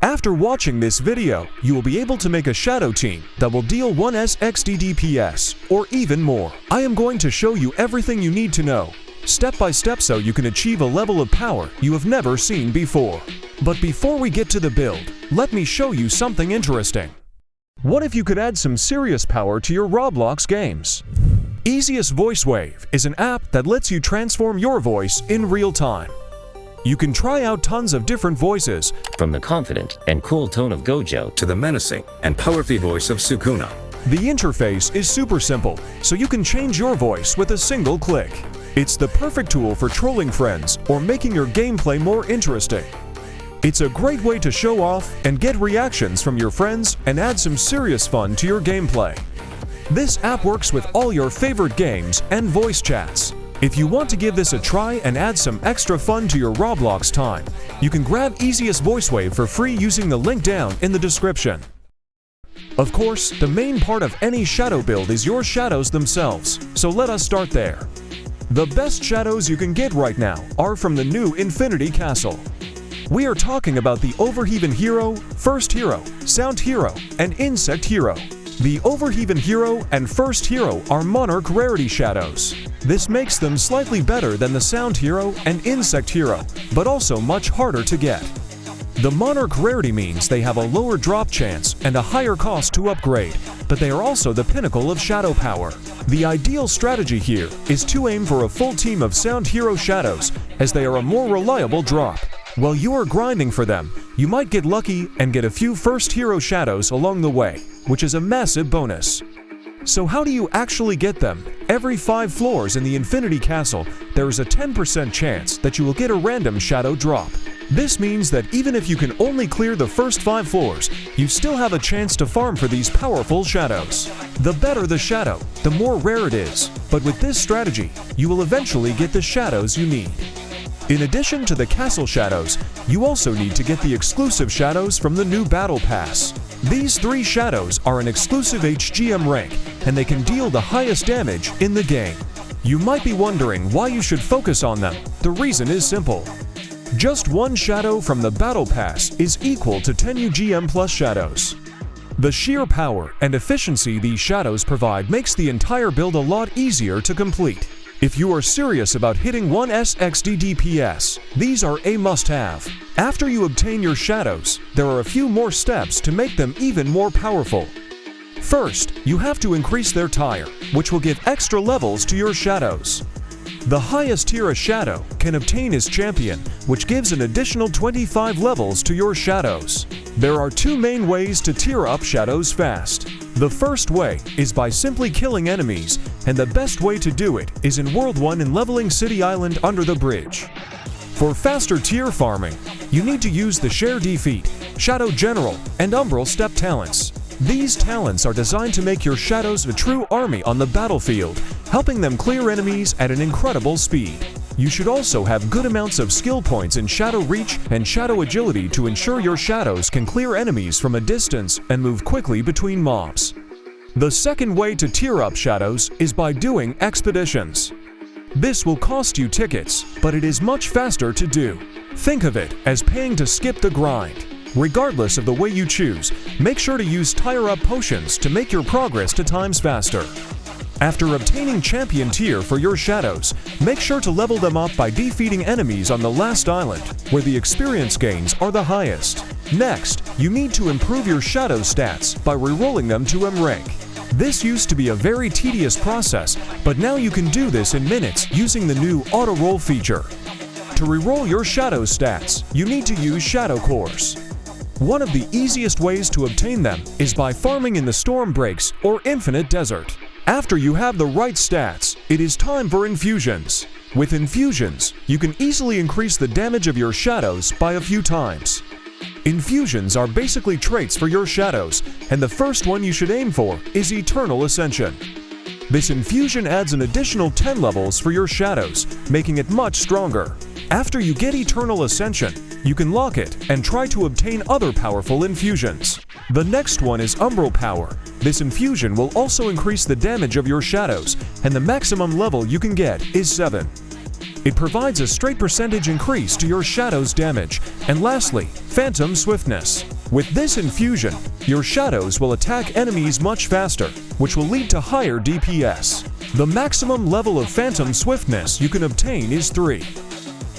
After watching this video, you will be able to make a shadow team that will deal 1 XD DPS or even more. I am going to show you everything you need to know, step by step, so you can achieve a level of power you have never seen before. But before we get to the build, let me show you something interesting. What if you could add some serious power to your Roblox games? Easiest Voice Wave is an app that lets you transform your voice in real time. You can try out tons of different voices, from the confident and cool tone of Gojo to the menacing and powerful voice of Sukuna. The interface is super simple, so you can change your voice with a single click. It's the perfect tool for trolling friends or making your gameplay more interesting. It's a great way to show off and get reactions from your friends and add some serious fun to your gameplay. This app works with all your favorite games and voice chats. If you want to give this a try and add some extra fun to your Roblox time, you can grab Easiest Voice Wave for free using the link down in the description. Of course, the main part of any shadow build is your shadows themselves, so let us start there. The best shadows you can get right now are from the new Infinity Castle. We are talking about the Overheaven Hero, First Hero, Sound Hero, and Insect Hero. The Overheaven Hero and First Hero are Monarch rarity shadows. This makes them slightly better than the Sound Hero and Insect Hero, but also much harder to get. The Monarch rarity means they have a lower drop chance and a higher cost to upgrade, but they are also the pinnacle of shadow power. The ideal strategy here is to aim for a full team of Sound Hero shadows, as they are a more reliable drop. While you are grinding for them, you might get lucky and get a few First Hero shadows along the way, which is a massive bonus. So how do you actually get them? Every 5 floors in the Infinity Castle, there is a 10% chance that you will get a random shadow drop. This means that even if you can only clear the first 5 floors, you still have a chance to farm for these powerful shadows. The better the shadow, the more rare it is, but with this strategy, you will eventually get the shadows you need. In addition to the castle shadows, you also need to get the exclusive shadows from the new Battle Pass. These 3 shadows are an exclusive HGM rank, and they can deal the highest damage in the game. You might be wondering why you should focus on them. The reason is simple. Just 1 shadow from the Battle Pass is equal to 10 UGM plus shadows. The sheer power and efficiency these shadows provide makes the entire build a lot easier to complete. If you are serious about hitting 1 XD DPS, these are a must-have. After you obtain your shadows, there are a few more steps to make them even more powerful. First, you have to increase their tire, which will give extra levels to your shadows. The highest tier a shadow can obtain is Champion, which gives an additional 25 levels to your shadows. There are 2 main ways to tier up shadows fast. The first way is by simply killing enemies, and the best way to do it is in World 1 in leveling City Island under the bridge. For faster tier farming, you need to use the Share Defeat, Shadow General, and Umbral Step talents. These talents are designed to make your shadows a true army on the battlefield, helping them clear enemies at an incredible speed. You should also have good amounts of skill points in Shadow Reach and Shadow Agility to ensure your shadows can clear enemies from a distance and move quickly between mobs. The second way to tier up shadows is by doing expeditions. This will cost you tickets, but it is much faster to do. Think of it as paying to skip the grind. Regardless of the way you choose, make sure to use tire-up potions to make your progress to times faster. After obtaining Champion tier for your shadows, make sure to level them up by defeating enemies on the last island, where the experience gains are the highest. Next, you need to improve your shadow stats by rerolling them to M rank. This used to be a very tedious process, but now you can do this in minutes using the new auto roll feature. To reroll your shadow stats, you need to use shadow cores. One of the easiest ways to obtain them is by farming in the Storm Breaks or Infinite Desert. After you have the right stats, it is time for infusions. With infusions, you can easily increase the damage of your shadows by a few times. Infusions are basically traits for your shadows, and the first one you should aim for is Eternal Ascension. This infusion adds an additional 10 levels for your shadows, making it much stronger. After you get Eternal Ascension, you can lock it and try to obtain other powerful infusions. The next one is Umbral Power. This infusion will also increase the damage of your shadows, and the maximum level you can get is 7. It provides a straight percentage increase to your shadow's damage. And lastly, Phantom Swiftness. With this infusion, your shadows will attack enemies much faster, which will lead to higher DPS. The maximum level of Phantom Swiftness you can obtain is 3.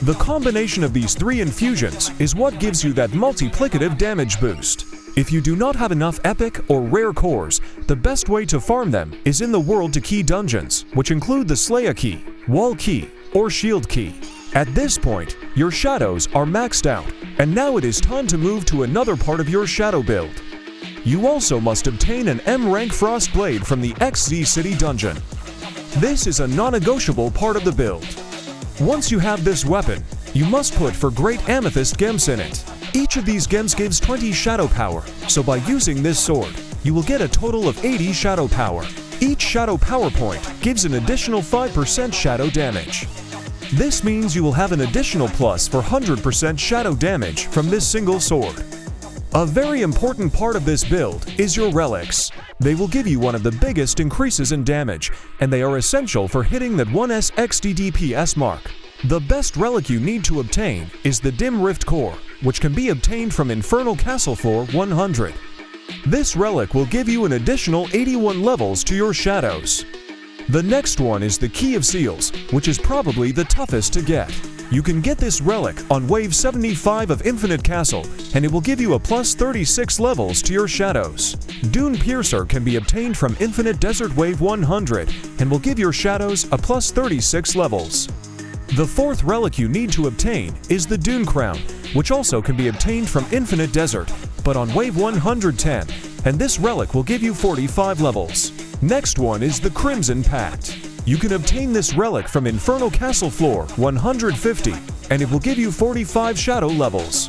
The combination of these 3 infusions is what gives you that multiplicative damage boost. If you do not have enough epic or rare cores, the best way to farm them is in the World to Key dungeons, which include the Slayer Key, Wall Key, or Shield Key. At this point, your shadows are maxed out, and now it is time to move to another part of your shadow build. You also must obtain an M rank Frost Blade from the XZ City dungeon. This is a non-negotiable part of the build. Once you have this weapon, you must put for Great Amethyst Gems in it. Each of these gems gives 20 shadow power, so by using this sword, you will get a total of 80 shadow power. Each shadow power point gives an additional 5% shadow damage. This means you will have an additional plus for 100% shadow damage from this single sword. A very important part of this build is your relics. They will give you one of the biggest increases in damage, and they are essential for hitting that 1s XD DPS mark. The best relic you need to obtain is the Dim Rift Core, which can be obtained from Infernal Castle Floor 100. This relic will give you an additional 81 levels to your shadows. The next one is the Key of Seals, which is probably the toughest to get. You can get this relic on Wave 75 of Infinite Castle, and it will give you a plus 36 levels to your shadows. Dune Piercer can be obtained from Infinite Desert Wave 100, and will give your shadows a plus 36 levels. The fourth relic you need to obtain is the Dune Crown, which also can be obtained from Infinite Desert, but on Wave 110, and this relic will give you 45 levels. Next one is the Crimson Pact. You can obtain this relic from Infernal Castle Floor 150, and it will give you 45 shadow levels.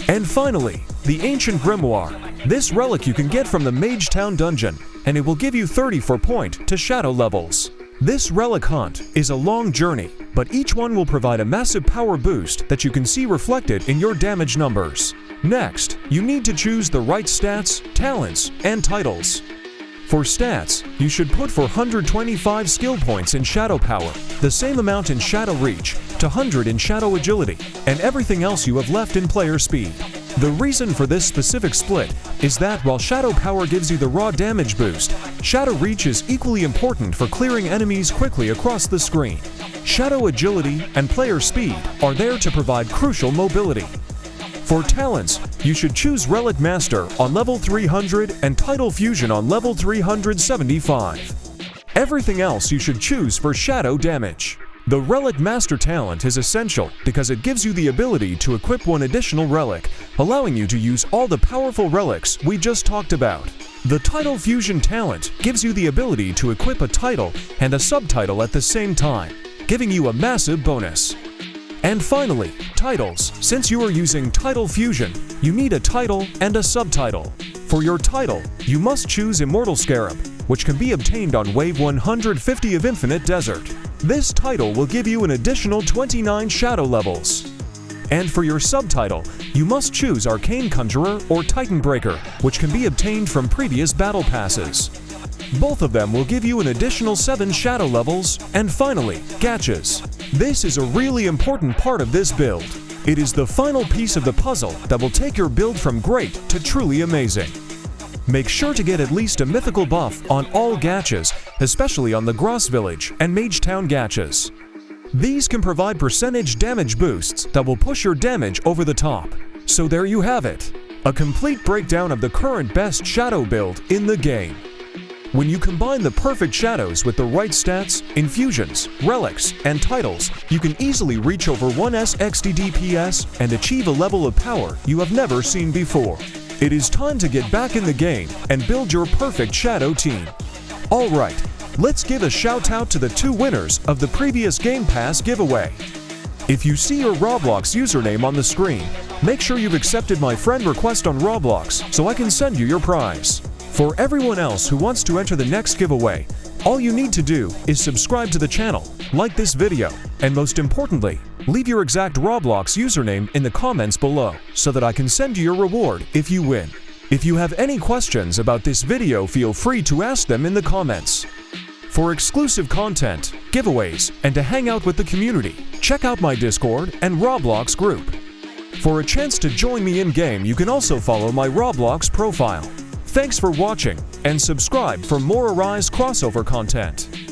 And finally, the Ancient Grimoire. This relic you can get from the Mage Town dungeon, and it will give you 34 point to shadow levels. This relic hunt is a long journey, but each one will provide a massive power boost that you can see reflected in your damage numbers. Next, you need to choose the right stats, talents, and titles. For stats, you should put for 125 skill points in Shadow Power, the same amount in Shadow Reach, to 100 in Shadow Agility, and everything else you have left in Player Speed. The reason for this specific split is that while Shadow Power gives you the raw damage boost, Shadow Reach is equally important for clearing enemies quickly across the screen. Shadow Agility and Player Speed are there to provide crucial mobility. For talents, you should choose Relic Master on level 300 and Title Fusion on level 375. Everything else you should choose for shadow damage. The Relic Master talent is essential because it gives you the ability to equip one additional relic, allowing you to use all the powerful relics we just talked about. The Title Fusion talent gives you the ability to equip a title and a subtitle at the same time, giving you a massive bonus. And finally, titles. Since you are using Title Fusion, you need a title and a subtitle. For your title, you must choose Immortal Scarab, which can be obtained on Wave 150 of Infinite Desert. This title will give you an additional 29 shadow levels. And for your subtitle, you must choose Arcane Conjurer or Titan Breaker, which can be obtained from previous battle passes. Both of them will give you an additional 7 shadow levels, and finally, Gaches. This is a really important part of this build. It is the final piece of the puzzle that will take your build from great to truly amazing. Make sure to get at least a mythical buff on all Gaches, especially on the Gross Village and Mage Town Gaches. These can provide percentage damage boosts that will push your damage over the top. So there you have it, a complete breakdown of the current best shadow build in the game. When you combine the perfect shadows with the right stats, infusions, relics, and titles, you can easily reach over 1s XD DPS and achieve a level of power you have never seen before. It is time to get back in the game and build your perfect shadow team. Alright, let's give a shout out to the 2 winners of the previous Game Pass giveaway. If you see your Roblox username on the screen, make sure you've accepted my friend request on Roblox so I can send you your prize. For everyone else who wants to enter the next giveaway, all you need to do is subscribe to the channel, like this video, and most importantly, leave your exact Roblox username in the comments below so that I can send you your reward if you win. If you have any questions about this video, feel free to ask them in the comments. For exclusive content, giveaways, and to hang out with the community, check out my Discord and Roblox group. For a chance to join me in-game, you can also follow my Roblox profile. Thanks for watching, and subscribe for more Arise crossover content.